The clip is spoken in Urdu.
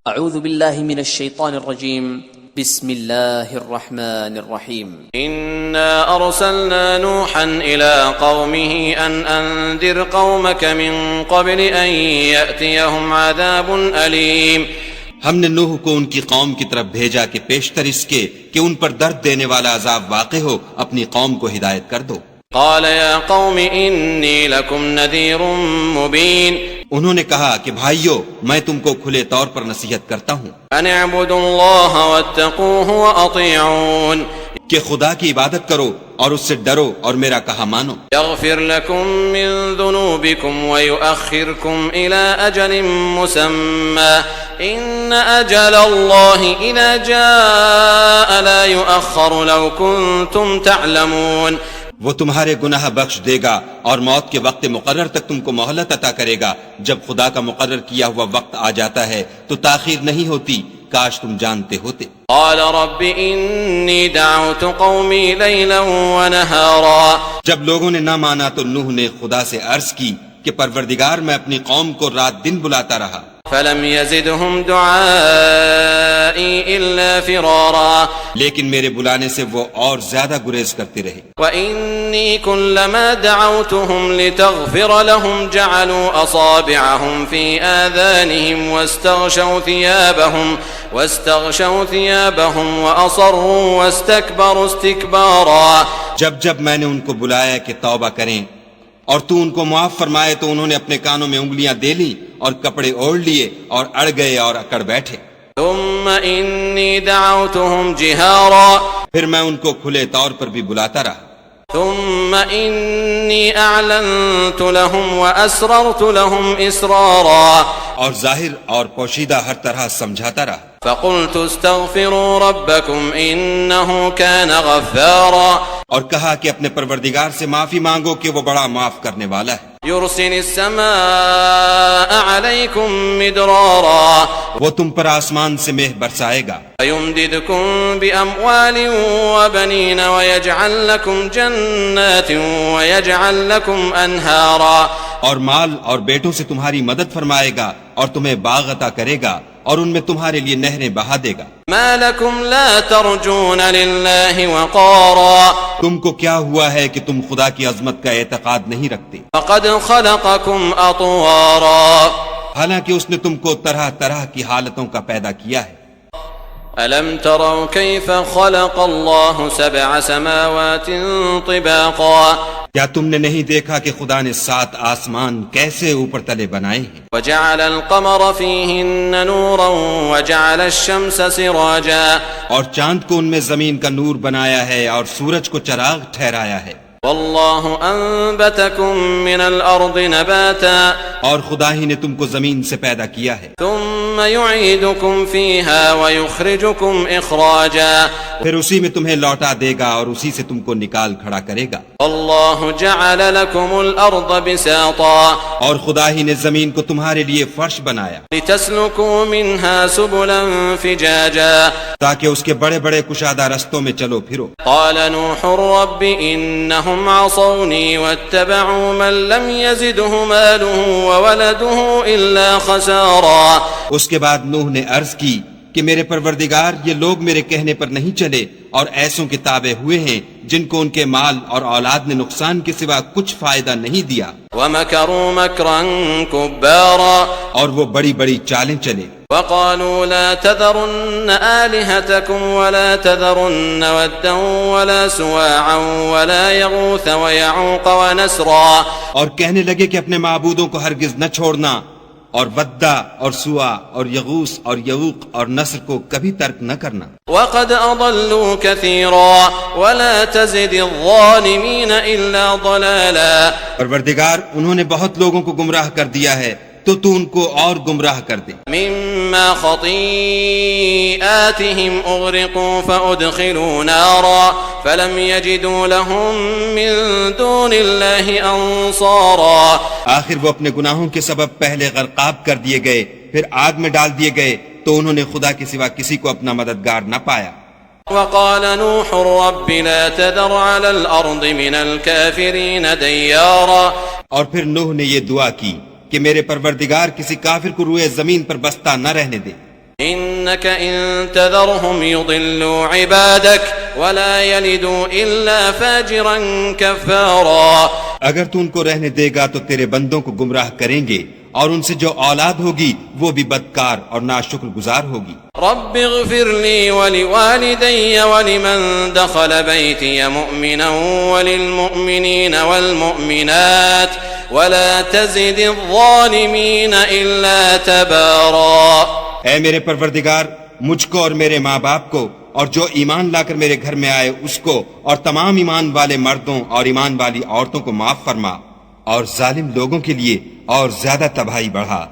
اعوذ باللہ من الشیطان الرجیم بسم اللہ الرحمن الرحیم إنا أرسلنا نوحا إلى قومه أن أنذر قومك من قبل أن يأتيهم عذاب أليم. ہم نے نوح کو ان کی قوم کی طرف بھیجا کہ پیشتر اس کے کہ ان پر درد دینے والا عذاب واقع ہو اپنی قوم کو ہدایت کر دو. قال يا قوم إني لكم نذير مبين. انہوں نے کہا کہ بھائیو میں تم کو کھلے طور پر نصیحت کرتا ہوں أن اعبدوا الله واتقوه وأطيعون. کہ خدا کی عبادت کرو اور اس سے ڈرو اور میرا کہا مانو. يغفر لكم من ذنوبكم ويؤخركم إلى أجل مسمى إن أجل الله إذا جاء لا يؤخر لو كنتم تعلمون. وہ تمہارے گناہ بخش دے گا اور موت کے وقت مقرر تک تم کو مہلت عطا کرے گا. جب خدا کا مقرر کیا ہوا وقت آ جاتا ہے تو تاخیر نہیں ہوتی، کاش تم جانتے ہوتے. قال رب إني دعوت قومي ليلا ونهارا. جب لوگوں نے نہ مانا تو نوح نے خدا سے عرض کی کہ پروردگار میں اپنی قوم کو رات دن بلاتا رہا. فلم يزدهم دعائي إلا فرارا. لیکن میرے بلانے سے وہ اور زیادہ گریز کرتے رہے. وإني كلما دعوتهم لتغفر لهم جعلوا أصابعهم في آذانهم واستغشوا ثيابهم وأصروا واستكبروا استكبارا. جب میں نے ان کو بلایا کہ توبہ کریں اور تو ان کو معاف فرمائے تو انہوں نے اپنے کانوں میں انگلیاں دے لی اور کپڑے اوڑھ لیے اور اڑ گئے اور اکڑ بیٹھے. ثم إني دعوتهم جهارا. پھر میں ان کو کھلے طور پر بھی بلاتا رہا. ثم إني أعلنت لهم وأسررت لهم إسرارا. اور ظاہر اور پوشیدہ ہر طرح سمجھاتا رہا. فقلت استغفروا ربكم إنه كان غفارا. اور کہا کہ اپنے پروردگار سے معافی مانگو کہ وہ بڑا معاف کرنے والا ہے. يرسل السماء عليكم مدرارا. وہ تم پر آسمان سے مہ برسائے گا. ويمددكم بأموال وبنين ويجعل لكم جنات ويجعل لكم أنهارا. اور مال اور بیٹوں سے تمہاری مدد فرمائے گا اور تمہیں باغ عطا کرے گا اور ان میں تمہارے لیے نہریں بہا دے گا. ما لكم لا ترجون لله وقارا. تم کو کیا ہوا ہے کہ تم خدا کی عظمت کا اعتقاد نہیں رکھتے؟ فقد خلقكم أطوارا. حالانکہ اس نے تم کو طرح طرح کی حالتوں کا پیدا کیا ہے. ألم تروا كيف خلق الله 7 سماوات طباقا. کیا تم نے نہیں دیکھا کہ خدا نے 7 آسمان کیسے اوپر تلے بنائے ہیں؟ وجعل القمر فيهن نورا وجعل الشمس سراجا. اور چاند کو ان میں زمین کا نور بنایا ہے اور سورج کو چراغ ٹھہرایا ہے. والله أنبتكم من الأرض نباتا. اور خدا ہی نے تم کو زمین سے پیدا کیا ہے. ثم يعيدكم فيها ويخرجكم إخراجا. پھر اسی میں تمہیں لوٹا دے گا اور اسی سے تم کو نکال کھڑا کرے گا. والله جعل لكم الأرض بساطا. اور خدا ہی نے زمین کو تمہارے لیے فرش بنایا لتسلكوا منها سبلا فجاجا. تاکہ اس کے بڑے بڑے کشادہ رستوں میں چلو پھرو. قال نوح رب إنهم عصوني واتبعوا من لم يزده ماله وولده إلا خسارا. اس کے بعد نوح نے عرض کی کہ میرے پروردگار یہ لوگ میرے کہنے پر نہیں چلے اور ایسوں کے تابع ہوئے ہیں جن کو ان کے مال اور اولاد نے نقصان کے سوا کچھ فائدہ نہیں دیا. ومكروا مكرا كبارا. اور وہ بڑی بڑی چالیں چلے. وقالوا لا تذرن آلهتكم ولا تذرن ودا ولا سواعا ولا يغوث ويعوق ونسرا. اور کہنے لگے کہ اپنے معبودوں کو ہرگز نہ چھوڑنا اور ودا اور سوا اور یغوث اور یعوق اور نصر کو کبھی ترک نہ کرنا. وقد أضلوا كثيرا ولا تزد الظالمين إلا ضلالا. پروردگار انہوں نے بہت لوگوں کو گمراہ کر دیا ہے تو ان کو اور گمراہ کر دے. مما خطيئاتهم أغرقوا فأدخلوا نارا فلم يجدوا لهم من دون الله أنصارا. آخر وہ اپنے گناہوں کے سبب پہلے غرقاب کر دیے گئے پھر آگ میں ڈال دیے گئے تو انہوں نے خدا کے سوا کسی کو اپنا مددگار نہ پایا. وقال نوح رب لا تذر على الأرض من الكافرين ديارا. اور پھر نوح نے یہ دعا کی کہ میرے پروردگار کسی کافر کو روئے زمین پر بستہ نہ رہنے دے. إنك إن تذرهم يضلوا عبادك ولا يلدوا إلا فاجرا كفارا. اگر تو ان کو رہنے دے گا تو تیرے بندوں کو گمراہ کریں گے اور ان سے جو اولاد ہوگی وہ بھی بدکار اور ناشکر گزار ہوگی. رب اغفر لي ولوالدي ولمن دخل بيتي مؤمنا وللمؤمنين والمؤمنات ولا تزد الظالمين إلا تبارا. اے میرے پروردگار، مجھ کو اور میرے ماں باپ کو اور جو ایمان لا کر میرے گھر میں آئے اس کو اور تمام ایمان والے مردوں اور ایمان والی عورتوں کو معاف فرما، اور ظالم لوگوں کے لیے اور زیادہ تباہی بڑھا.